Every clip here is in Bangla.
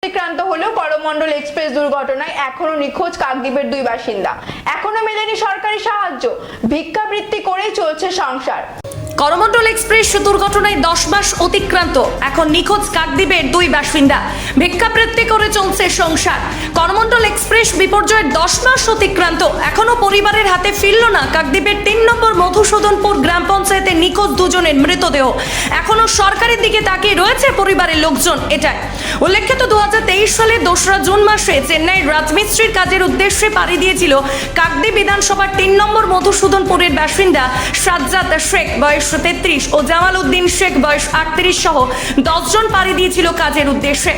অতিক্রান্ত হলো করমণ্ডল এক্সপ্রেস দুর্ঘটনায় এখনো নিখোঁজ কাকদ্বীপের দুই বাসিন্দা। এখনো মেলেনি সরকারি সাহায্য, ভিক্ষাবৃত্তি করেই চলছে সংসার। করমণ্ডল এক্সপ্রেস দুর্ঘটনায় 10 মাস অতিক্রান্ত, এখন নিখোঁজ কাকদ্বীপের দুই বাসিন্দা, ভিক্ষাবৃত্তি করে চলছে সংসার। করমণ্ডল এক্সপ্রেস বিপর্যয়ের 10 মাস অতিক্রান্ত, এখনো পরিবারের হাতে ফিরল না কাকদ্বীপের 3 নম্বর মধুসূদনপুর গ্রাম পঞ্চায়েতের নিখোঁজ দুজনের মৃতদেহ। এখনো সরকারের দিকে তাকিয়ে রয়েছে পরিবারের লোকজন। এটাই উল্লেখিত 2023 সালের 2রা জুন মাসে চেন্নাইয়ের রাজমিস্ত্রির কাজের উদ্দেশ্যে পাড়ি দিয়েছিল কাকদ্বীপ বিধানসভার 3 নম্বর মধুসূদনপুরের বাসিন্দা সাজ্জাদ শেখ বয়স 33 ও জামাল উদ্দিন শেখ বয়স 38 সহ 10 জন পাড়ি দিয়েছিল কাজের উদ্দেশ্যে।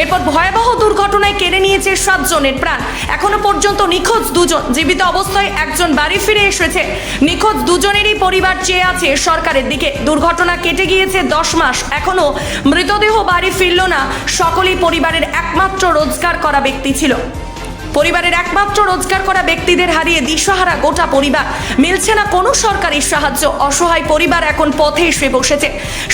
এরপর ভয়াবহ দুর্ঘটনায় কেড়ে নিয়েছে 7 জনের প্রাণ। এখনো পর্যন্ত নিখোঁজ দুজন, জীবিত অবস্থায় একজন বাড়ি ফিরে এসেছে। নিখোঁজ দুজনেরই পরিবার চেয়ে আছে সরকারের দিকে। দুর্ঘটনা কেটে গিয়েছে 10 মাস, এখনো মৃতদেহ বাড়ি ফিরল না। সকলেই পরিবারের একমাত্র রোজগার করা ব্যক্তি ছিল। পরিবারের একমাত্র রোজগার করা ব্যক্তিদের হারিয়ে দিশাহারা গোটা পরিবার। মিলছে না কোনো সরকারি সাহায্য, অসহায় পরিবার এখন পথে এসে বসেছে।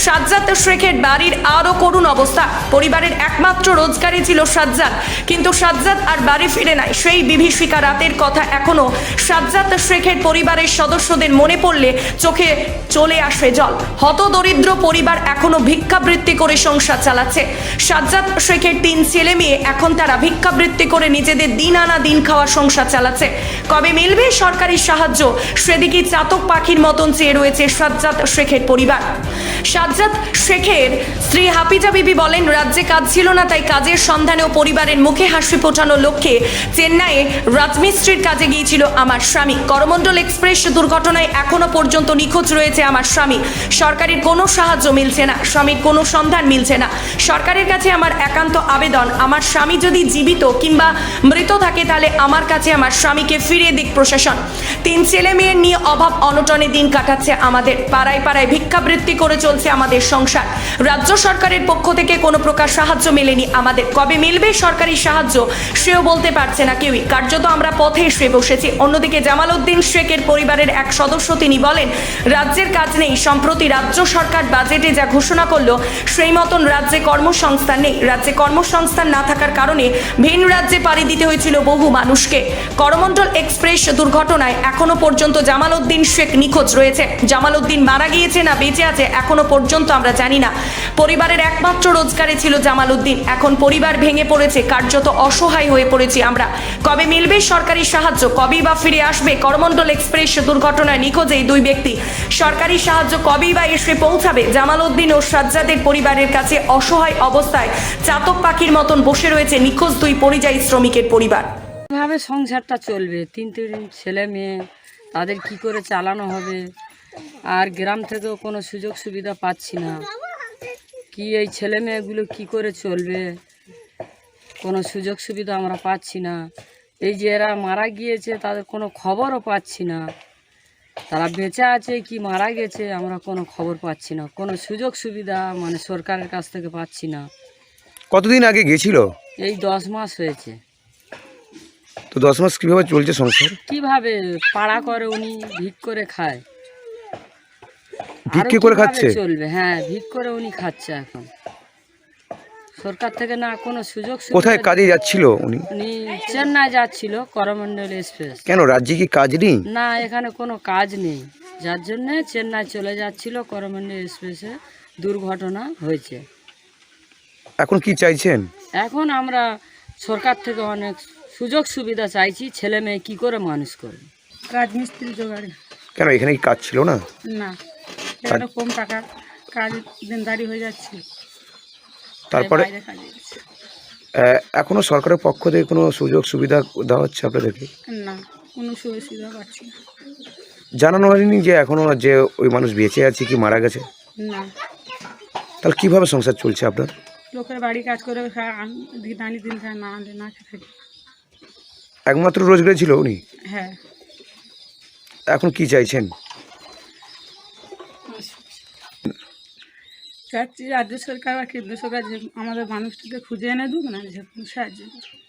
সাজ্জাদ শেখের বাড়ির আরও করুণ অবস্থা। পরিবারের একমাত্র রোজগারই ছিল সাজ্জাদ, কিন্তু সাজ্জাদ আর বাড়ি ফিরে নাই। সেই বিভীষিকা রাতের কথা এখনো সাজ্জাদ শেখের পরিবারের সদস্যদের মনে পড়লে চোখে চলে আসে জল। হতদরিদ্র পরিবার এখনো ভিক্ষাবৃত্তি করে সংসার চালাচ্ছে। সাজ্জাদ শেখের 3 ছেলে মেয়ে, এখন তারা ভিক্ষাবৃত্তি করে নিজেদের দিন আনা দিন খাওয়া সংসার চালাচ্ছে। কবে মিলবে সরকারি সাহায্য, সেদিকে চাতক পাখির মতন চেয়ে রয়েছে সাজ্জাদ শেখের পরিবার। সাজ্জাদ শেখের স্ত্রী হাফিজা বিবি বলেন, রাজ্যে কাজ ছিল না, তাই কাজের সন্ধানেও পরিবারের মুখে হাসি ফোটানোর লক্ষ্যে চেন্নাইয়ে রাজমিস্ত্রির কাজে গিয়েছিল আমার স্বামী। করমণ্ডল এক্সপ্রেস দুর্ঘটনায় এখনো পর্যন্ত নিখোঁজ রয়েছে আমার স্বামী। সরকারের কোনো সাহায্য মিলছে না, স্বামীর কোনো সন্ধান মিলছে না। সরকারের কাছে আমার একান্ত আবেদন, আমার স্বামী যদি জীবিত কিংবা মৃত থাকে তাহলে আমার কাছে আমার স্বামীকে ফিরিয়ে দিক প্রশাসন। 3 ছেলে মেয়ের নিয়ে অভাব অনটনে দিন কাটাচ্ছে আমাদের। পাড়ায় পাড়ায় ভিক্ষাবৃত্তি করে চলছে আমাদের সংসার। রাজ্য সরকারের পক্ষ থেকে কোনো প্রকার সাহায্য মেলেনি আমাদের। কবে মিলবে সরকারি সাহায্য সেও বলতে পারছে না কেউই। কার্যত আমরা পথে এসে বসেছি। অন্যদিকে জামাল উদ্দিন শেখের পরিবারের এক সদস্য, তিনি বলেন, রাজ্যের কাজ নেই। সম্প্রতি রাজ্য সরকার বাজেটে যা ঘোষণা করলো সেই মতন রাজ্যে কর্মসংস্থান নেই। রাজ্যে কর্মসংস্থান না থাকার কারণে ভিন রাজ্যে পাড়ি দিতে হয়েছিল বহু মানুষকে। করমণ্ডল এক্সপ্রেস দুর্ঘটনায় এখনো পর্যন্ত জামাল উদ্দিন শেখ নিখোঁজ রয়েছে। জামাল উদ্দিন মারা গিয়েছে না বেঁচে আছে এখনো পর্যন্ত আমরা জানি না। পরিবারের একমাত্র রোজগারে ছিল জামাল উদ্দিন। এখন পরিবার ভেঙে পড়েছে, কার্যত অসহায় হয়ে পড়েছি আমরা। কবে মিলবে সরকারি সাহায্য, কবেই বা ফিরে আসবে করমণ্ডল এক্সপ্রেস দুর্ঘটনায় নিখোঁজ এই দুই ব্যক্তি? সরকারি সাহায্য কবেই বা এসে পৌঁছাবে জামাল উদ্দিন ও সাজ্জাদের পরিবারের কাছে? অসহায় অবস্থায় চাতক পাখির মতন বসে রয়েছে নিখোঁজ দুই পরিযায়ী শ্রমিকের পরিবার। কিভাবে সংসারটা চলবে? 3 ছেলে মেয়ে, তাদের কি করে চালানো হবে? আর গ্রাম থেকেও কোনো সুযোগ সুবিধা পাচ্ছি না। কি এই ছেলে মেয়েগুলো কি করে চলবে? কোনো সুযোগ সুবিধা আমরা পাচ্ছি না। এই যে এরা মারা গিয়েছে তাদের কোনো খবরও পাচ্ছি না। তারা বেঁচে আছে কি মারা গেছে আমরা কোনো খবর পাচ্ছি না। কোনো সুযোগ সুবিধা মানে সরকারের কাছ থেকে পাচ্ছি না। কতদিন আগে গেছিল? এই 10 মাস হয়েছে। তো 10 মাস কিভাবে চলছে সংসার? কিভাবে পাড়া করে, উনি ভিক করে খায়। ভিক্ষে করে খাচ্ছে? চলবে, হ্যাঁ, ভিক করে উনি খাচ্ছে। এখন সরকার থেকে না কোনো সুযোগ সুবিধা। কোথায় কাজে যাচ্ছিল উনি? উনি চেন্নাই যাচ্ছিল করমণ্ডল এক্সপ্রেস। কেন, রাজ্যে কি কাজ নেই? না, এখানে কোনো কাজ নেই, যার জন্য চেন্নাই চলে যাচ্ছিল। করমণ্ডল এক্সপ্রেসে দুর্ঘটনা হয়েছে। এখন কি চাইছেন? এখন আমরা সরকার থেকে অনেক সুযোগ সুবিধা চাইছি। ছেলে মেয়ে কী করে মানুষ করবে? রাজমিস্ত্রি জোগাড়ে। কেন, এখানে কি কাজ ছিল না? না, এখানে কম টাকা কাজ, দেনদারি হয়ে যাচ্ছে। তারপরে বাইরে কাজে গেছে। এখনো সরকারের পক্ষ থেকে কোনো সুযোগ সুবিধা দেওয়া হচ্ছে আপনাদেরকে? না, কোনো সুবিধা পাচ্ছি না। জানানো হয়নি যে এখনো যে ওই মানুষ বেঁচে আছে কি মারা গেছে? না। তাহলে কিভাবে সংসার চলছে আপনার? লোকের বাড়ি কাজ করে খায়, দিন আনি দিন খায়, না আনলে না খেয়ে থাকে। একমাত্র রোজগার ছিল উনি? হ্যাঁ। এখন কি চাইছেন? চাচ্ছি রাজ্য সরকার বা কেন্দ্র সরকার যে আমাদের মানুষটাকে খুঁজে এনে দেব, না যে কোনো সাহায্য করুক।